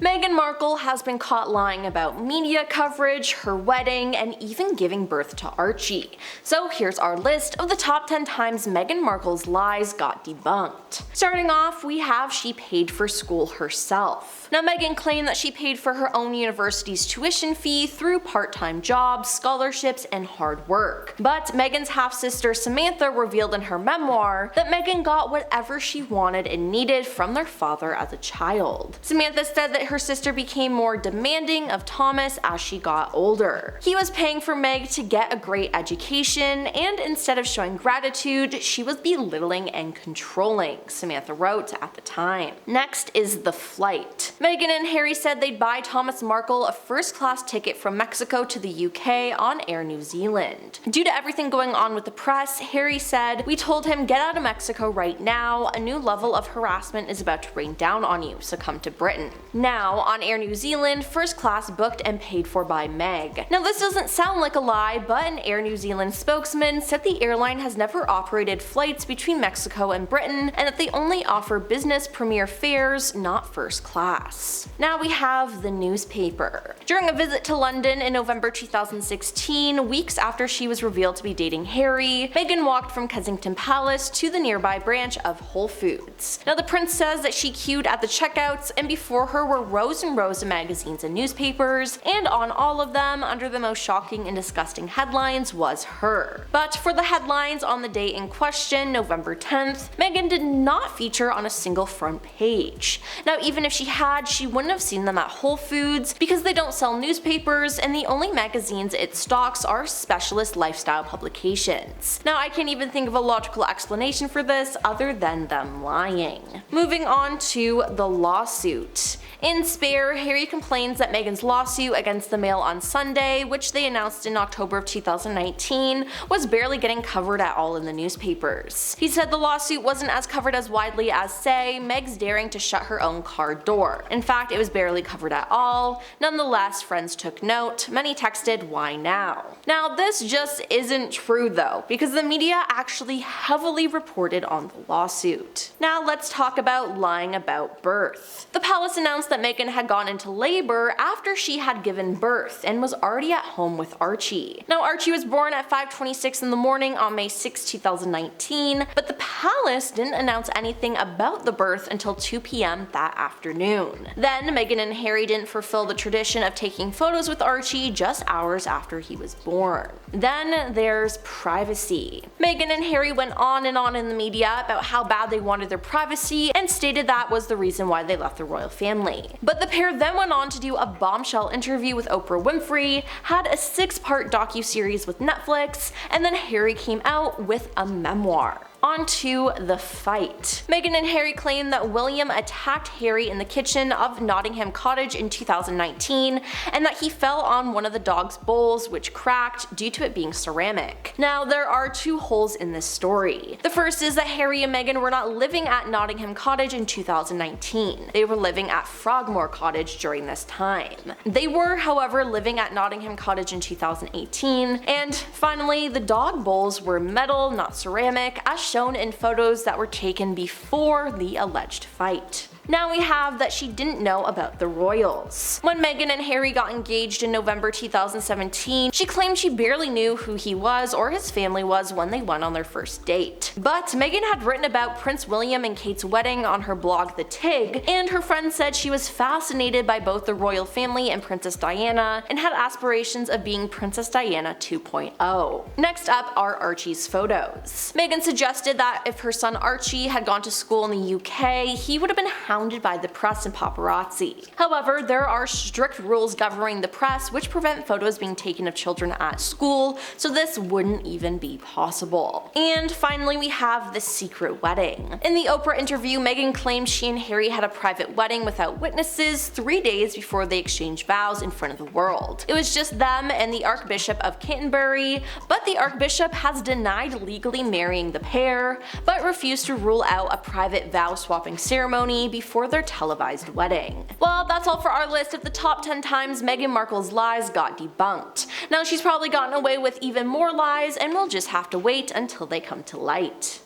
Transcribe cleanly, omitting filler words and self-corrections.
Meghan Markle has been caught lying about media coverage, her wedding, and even giving birth to Archie. So here's our list of the top 10 times Meghan Markle's lies got debunked. Starting off, we have she paid for school herself. Now, Meghan claimed that she paid for her own university's tuition fee through part-time jobs, scholarships, and hard work. But Meghan's half-sister Samantha revealed in her memoir that Meghan got whatever she wanted and needed from their father as a child. Samantha said that her sister became more demanding of Thomas as she got older. He was paying for Meg to get a great education, and instead of showing gratitude, she was belittling and controlling, Samantha wrote at the time. Next is the flight. Meghan and Harry said they'd buy Thomas Markle a first-class ticket from Mexico to the UK on Air New Zealand. Due to everything going on with the press, Harry said, "We told him get out of Mexico right now, a new level of harassment is about to rain down on you, so come to Britain." Now, on Air New Zealand, first class booked and paid for by Meg. Now, this doesn't sound like a lie, but an Air New Zealand spokesman said the airline has never operated flights between Mexico and Britain, and that they only offer business premier fares, not first class. Now we have the newspaper. During a visit to London in November 2016, weeks after she was revealed to be dating Harry, Meghan walked from Kensington Palace to the nearby branch of Whole Foods. Now, the prince says that she queued at the checkouts, and before her were rows and rows of magazines and newspapers, and on all of them, under the most shocking and disgusting headlines, was her. But for the headlines on the day in question, November 10th, Meghan did not feature on a single front page. Now, even if she had, she wouldn't have seen them at Whole Foods because they don't sell newspapers, and the only magazines it stocks are specialist lifestyle publications. Now, I can't even think of a logical explanation for this other than them lying. Moving on to the lawsuit. In Spare, Harry complains that Meghan's lawsuit against the Mail on Sunday, which they announced in October of 2019, was barely getting covered at all in the newspapers. He said the lawsuit wasn't as covered as widely as, say, Meg's daring to shut her own car door. In fact, it was barely covered at all. Nonetheless, friends took note. Many texted, "Why now?" Now, this just isn't true though, because the media actually heavily reported on the lawsuit. Now let's talk about lying about birth. The palace announced that Meghan had gone into labor after she had given birth and was already at home with Archie. Now, Archie was born at 5:26 in the morning on May 6, 2019, but the palace didn't announce anything about the birth until 2 p.m. that afternoon. Then, Meghan and Harry didn't fulfill the tradition of taking photos with Archie just hours after he was born. Then there's privacy. Meghan and Harry went on and on in the media about how bad they wanted their privacy and stated that was the reason why they left the royal family. But the pair then went on to do a bombshell interview with Oprah Winfrey, had a 6-part docuseries with Netflix, and then Harry came out with a memoir. On to the fight. Meghan and Harry claim that William attacked Harry in the kitchen of Nottingham Cottage in 2019 and that he fell on one of the dog's bowls, which cracked due to it being ceramic. Now, there are two holes in this story. The first is that Harry and Meghan were not living at Nottingham Cottage in 2019. They were living at Frogmore Cottage during this time. They were, however, living at Nottingham Cottage in 2018. And finally, the dog bowls were metal, not ceramic, as shown in photos that were taken before the alleged fight. Now we have that she didn't know about the royals. When Meghan and Harry got engaged in November 2017, she claimed she barely knew who he was or his family was when they went on their first date. But Meghan had written about Prince William and Kate's wedding on her blog The Tig, and her friend said she was fascinated by both the royal family and Princess Diana and had aspirations of being Princess Diana 2.0. Next up are Archie's photos. Meghan suggested that if her son Archie had gone to school in the UK, he would have been hounded by the press and paparazzi. However, there are strict rules governing the press which prevent photos being taken of children at school, so this wouldn't even be possible. And finally, we have the secret wedding. In the Oprah interview, Meghan claimed she and Harry had a private wedding without witnesses 3 days before they exchanged vows in front of the world. It was just them and the Archbishop of Canterbury, but the Archbishop has denied legally marrying the pair, but refused to rule out a private vow swapping ceremony before their televised wedding. Well, that's all for our list of the top 10 times Meghan Markle's lies got debunked. Now, she's probably gotten away with even more lies, and we'll just have to wait until they come to light.